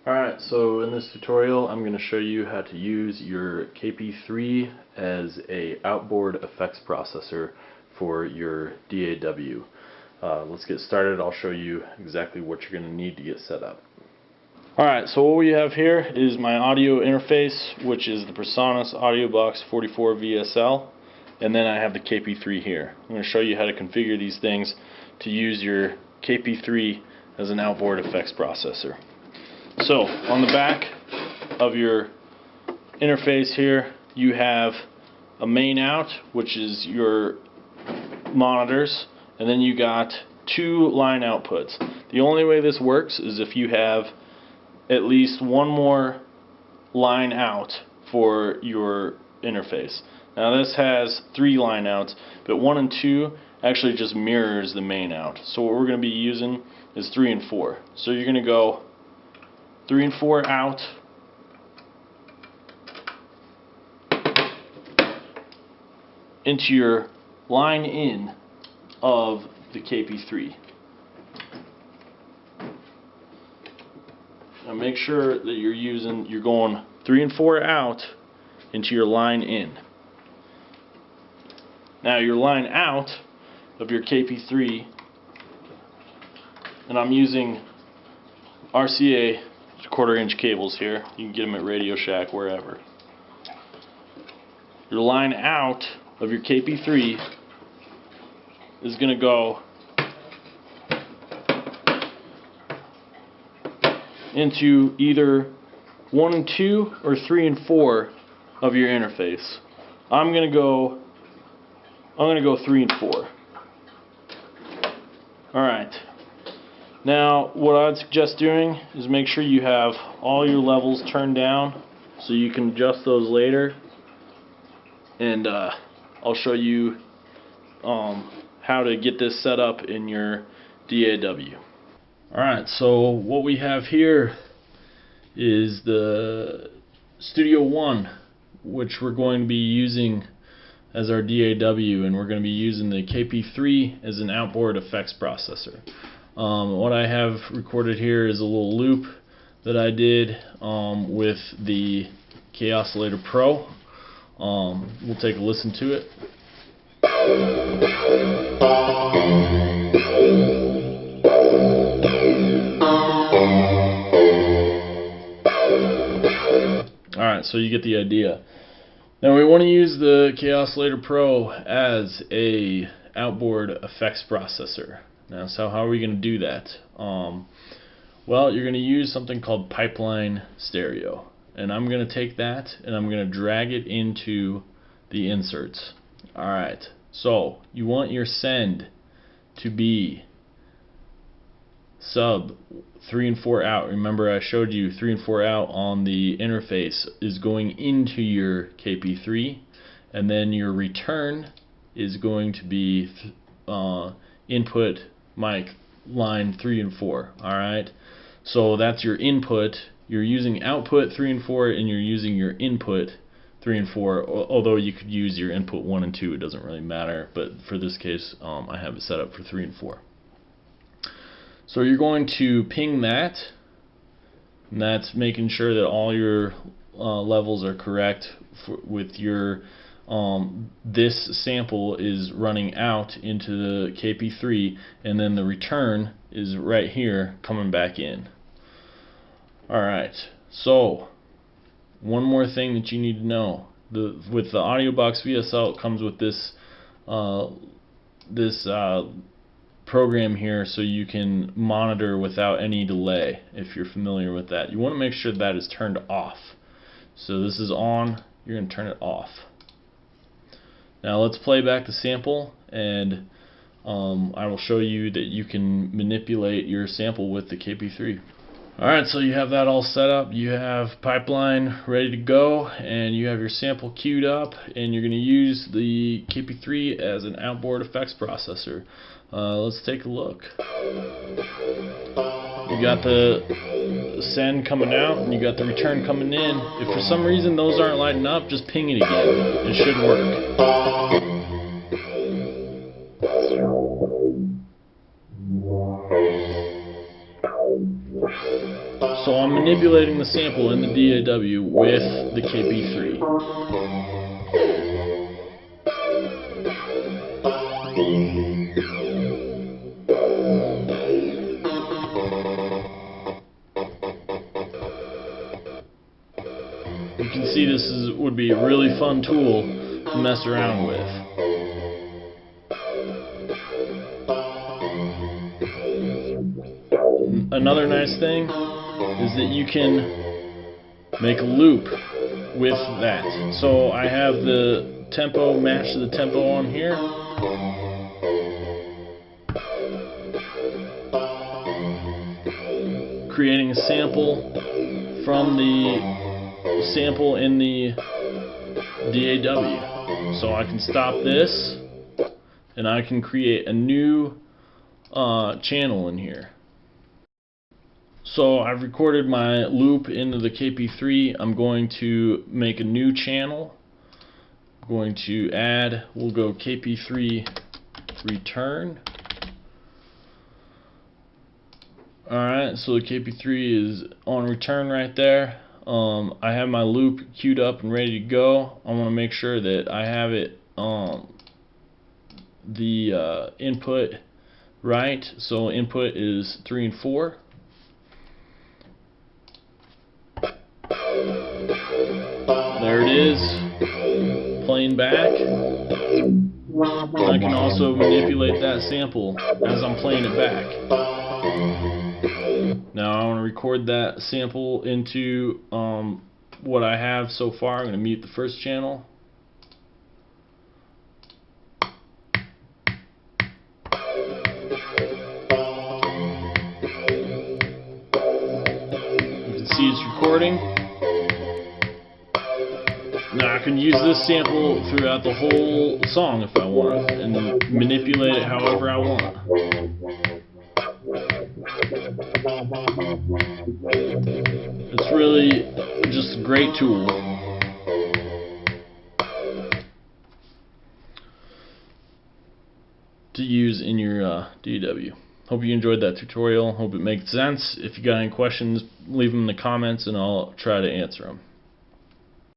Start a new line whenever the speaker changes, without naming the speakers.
Alright, so in this tutorial I'm going to show you how to use your KP3 as a outboard effects processor for your DAW. Let's get started. I'll show you exactly what you're going to need to get set up. Alright, so what we have here is my audio interface, which is the Presonus Audio Box 44 VSL, and then I have the KP3 here. I'm going to show you how to configure these things to use your KP3 as an outboard effects processor. So, on the back of your interface here, you have a main out, which is your monitors, and then you got two line outputs. The only way this works is if you have at least one more line out for your interface. Now this has 3 line outs, but 1 and 2 actually just mirrors the main out. So what we're going to be using is 3 and 4. So you're going to go 3 and 4 out, into your line in of the KP3. Now make sure that you're going 3 and 4 out into your line in. Now your line out of your KP3, and I'm using RCA 1/4 inch cables here. You can get them at Radio Shack, wherever. Your line out of your KP3 is going to go into either 1 and 2 or 3 and 4 of your interface. I'm going to go 3 and 4. Alright. Now, what I'd suggest doing is make sure you have all your levels turned down so you can adjust those later. And I'll show you how to get this set up in your DAW. Alright, so what we have here is the Studio One, which we're going to be using as our DAW, and we're going to be using the KP3 as an outboard effects processor. What I have recorded here is a little loop that I did with the KP Oscillator Pro. We'll take a listen to it. Alright, so you get the idea. Now we want to use the KP Oscillator Pro as a outboard effects processor. Now, so how are we going to do that? Well, you're going to use something called pipeline stereo, and I'm going to take that and I'm going to drag it into the inserts. Alright, so you want your send to be sub 3 and 4 out. Remember, I showed you 3 and 4 out on the interface is going into your KP3, and then your return is going to be input mic line 3 and 4. Alright, so that's your input. You're using output 3 and 4, and you're using your input 3 and 4, although you could use your input 1 and 2, it doesn't really matter, but for this case I have it set up for 3 and 4. So you're going to ping that, and that's making sure that all your levels are correct with your this sample is running out into the KP3, and then the return is right here coming back in. Alright, so one more thing that you need to know. With the Audio Box VSL, it comes with this program here so you can monitor without any delay, if you're familiar with that. You want to make sure that is turned off. So this is on, you're going to turn it off. Now let's play back the sample, and I will show you that you can manipulate your sample with the KP3. Alright, so you have that all set up, you have pipeline ready to go, and you have your sample queued up, and you're going to use the KP3 as an outboard effects processor. Let's take a look. You got the send coming out, and you got the return coming in. If for some reason those aren't lighting up, just ping it again. It should work. So I'm manipulating the sample in the DAW with the KP3. You can see this would be a really fun tool to mess around with. Another nice thing is that you can make a loop with that. So I have the tempo match to the tempo on here. Creating a sample from the sample in the DAW. So I can stop this and I can create a new channel in here. So I've recorded my loop into the KP3. I'm going to make a new channel. I'm going to add, we'll go KP3 return. Alright, so the KP3 is on return right there. I have my loop queued up and ready to go. I want to make sure that I have it the input right. So input is 3 and 4. There it is, playing back. I can also manipulate that sample as I'm playing it back. Now I want to record that sample into what I have so far. I'm going to mute the first channel. You can see it's recording. Now I can use this sample throughout the whole song if I want, and then manipulate it however I want. It's really just a great tool. To use in your DAW. Hope you enjoyed that tutorial. Hope it makes sense. If you got any questions, leave them in the comments and I'll try to answer them.